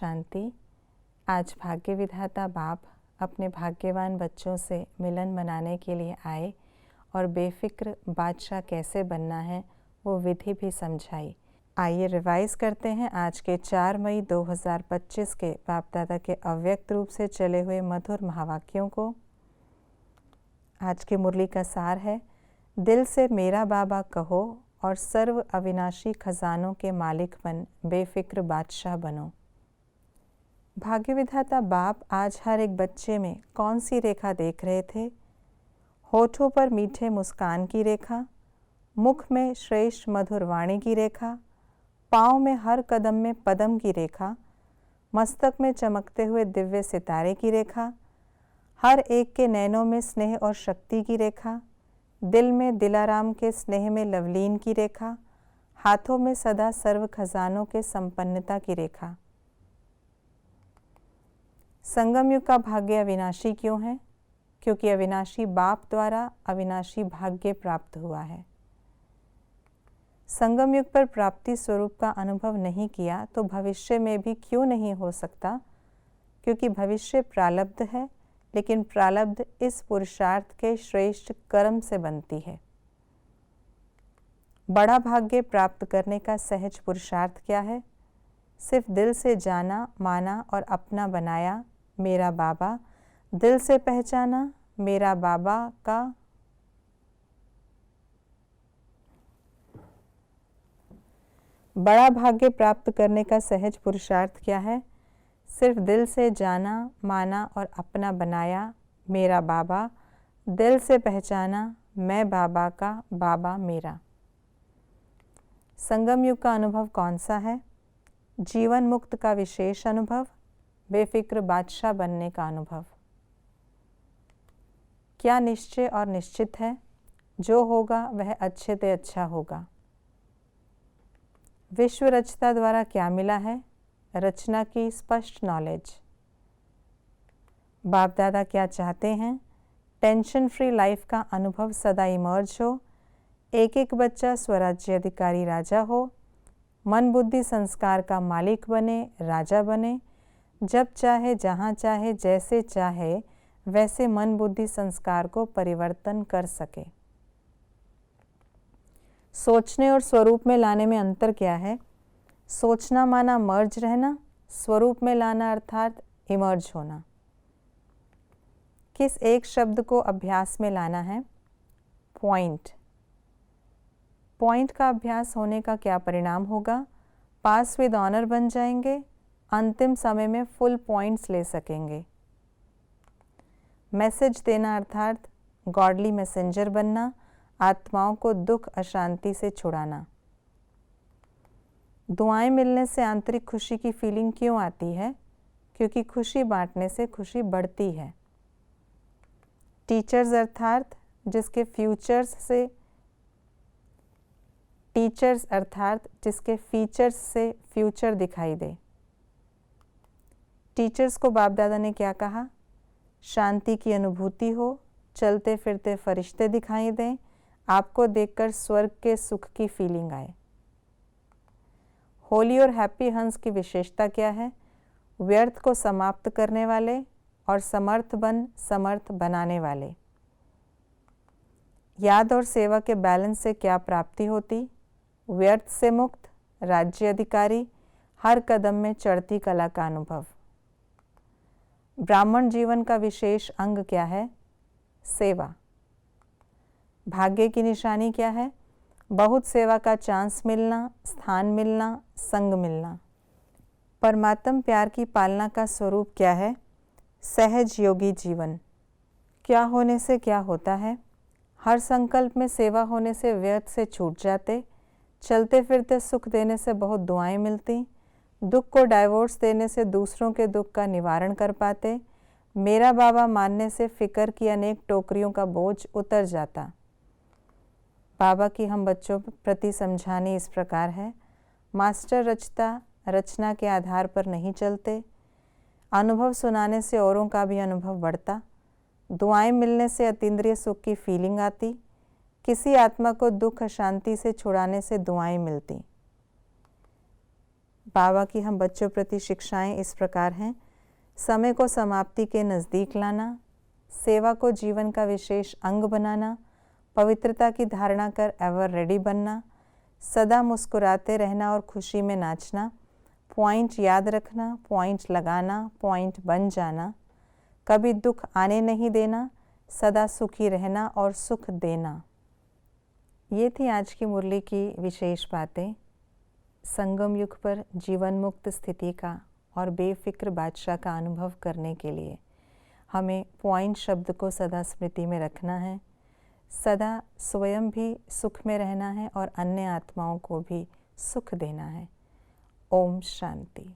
शांति। आज भाग्य विधाता बाप अपने भाग्यवान बच्चों से मिलन मनाने के लिए आए और बेफिक्र बादशाह कैसे बनना है वो विधि भी समझाई। आइए रिवाइज करते हैं आज के 4 मई 2025 के बाप दादा के अव्यक्त रूप से चले हुए मधुर महावाक्यों को। आज की मुरली का सार है, दिल से मेरा बाबा कहो और सर्व अविनाशी खजानों के मालिक बन बेफिक्र बादशाह बनो। भाग्य विधाता बाप आज हर एक बच्चे में कौन सी रेखा देख रहे थे? होठों पर मीठे मुस्कान की रेखा, मुख में श्रेष्ठ मधुर वाणी की रेखा, पाँव में हर कदम में पदम की रेखा, मस्तक में चमकते हुए दिव्य सितारे की रेखा, हर एक के नैनों में स्नेह और शक्ति की रेखा, दिल में दिलाराम के स्नेह में लवलीन की रेखा, हाथों में सदा सर्व खजानों के संपन्नता की रेखा। संगम युग का भाग्य अविनाशी क्यों है? क्योंकि अविनाशी बाप द्वारा अविनाशी भाग्य प्राप्त हुआ है। संगम युग पर प्राप्ति स्वरूप का अनुभव नहीं किया तो भविष्य में भी क्यों नहीं हो सकता? क्योंकि भविष्य प्रारब्ध है, लेकिन प्रारब्ध इस पुरुषार्थ के श्रेष्ठ कर्म से बनती है। बड़ा भाग्य प्राप्त करने का सहज पुरुषार्थ क्या है? सिर्फ दिल से जाना, माना और अपना बनाया मेरा बाबा, दिल से पहचाना मेरा बाबा का बड़ा भाग्य प्राप्त करने का सहज पुरुषार्थ क्या है? सिर्फ दिल से जाना, माना और अपना बनाया मेरा बाबा, दिल से पहचाना मैं बाबा का बाबा मेरा। संगम युग का अनुभव कौन सा है? जीवन मुक्त का विशेष अनुभव, बेफिक्र बादशाह बनने का अनुभव। क्या निश्चय और निश्चित है? जो होगा वह अच्छे से अच्छा होगा। विश्व रचता द्वारा क्या मिला है? रचना की स्पष्ट नॉलेज। बाप दादा क्या चाहते हैं? टेंशन फ्री लाइफ का अनुभव सदा इमर्ज हो, एक एक बच्चा स्वराज्य अधिकारी राजा हो, मन बुद्धि संस्कार का मालिक बने, राजा बने, जब चाहे जहाँ चाहे जैसे चाहे वैसे मन बुद्धि संस्कार को परिवर्तन कर सके। सोचने और स्वरूप में लाने में अंतर क्या है? सोचना माना मर्ज रहना, स्वरूप में लाना अर्थात इमर्ज होना। किस एक शब्द को अभ्यास में लाना है? पॉइंट। पॉइंट का अभ्यास होने का क्या परिणाम होगा? पास विद ऑनर बन जाएंगे, अंतिम समय में फुल पॉइंट्स ले सकेंगे। मैसेज देना अर्थात गॉडली मैसेंजर बनना, आत्माओं को दुख अशांति से छुड़ाना। दुआएं मिलने से आंतरिक खुशी की फीलिंग क्यों आती है? क्योंकि खुशी बांटने से खुशी बढ़ती है। टीचर्स अर्थात जिसके फीचर्स से फ्यूचर दिखाई दे। टीचर्स को बाप दादा ने क्या कहा? शांति की अनुभूति हो, चलते फिरते फरिश्ते दिखाई दें, आपको देखकर स्वर्ग के सुख की फीलिंग आए। होली और हैप्पी हंस की विशेषता क्या है? व्यर्थ को समाप्त करने वाले और समर्थ बनाने वाले। याद और सेवा के बैलेंस से क्या प्राप्ति होती? व्यर्थ से मुक्त, राज्य अधिकारी, हर कदम में चढ़ती कला का अनुभव। ब्राह्मण जीवन का विशेष अंग क्या है? सेवा। भाग्य की निशानी क्या है? बहुत सेवा का चांस मिलना, स्थान मिलना, संग मिलना। परमात्म प्यार की पालना का स्वरूप क्या है? सहज योगी जीवन। क्या होने से क्या होता है? हर संकल्प में सेवा होने से व्यर्थ से छूट जाते, चलते फिरते सुख देने से बहुत दुआएं मिलती, दुख को डाइवोर्स देने से दूसरों के दुख का निवारण कर पाते, मेरा बाबा मानने से फिक्र की अनेक टोकरियों का बोझ उतर जाता। बाबा की हम बच्चों प्रति समझानी इस प्रकार है, मास्टर रचता रचना के आधार पर नहीं चलते, अनुभव सुनाने से औरों का भी अनुभव बढ़ता, दुआएं मिलने से अतीन्द्रिय सुख की फीलिंग आती, किसी आत्मा को दुख अशांति से छुड़ाने से दुआएं मिलती। बाबा की हम बच्चों प्रति शिक्षाएं इस प्रकार हैं। समय को समाप्ति के नज़दीक लाना, सेवा को जीवन का विशेष अंग बनाना, पवित्रता की धारणा कर एवर रेडी बनना, सदा मुस्कुराते रहना और खुशी में नाचना, पॉइंट याद रखना, पॉइंट लगाना, पॉइंट बन जाना, कभी दुख आने नहीं देना, सदा सुखी रहना और सुख देना। ये थी आज की मुरली की विशेष बातें। संगम युग पर जीवन मुक्त स्थिति का और बेफिक्र बादशाह का अनुभव करने के लिए हमें पॉइंट शब्द को सदा स्मृति में रखना है, सदा स्वयं भी सुख में रहना है और अन्य आत्माओं को भी सुख देना है। ओम शांति।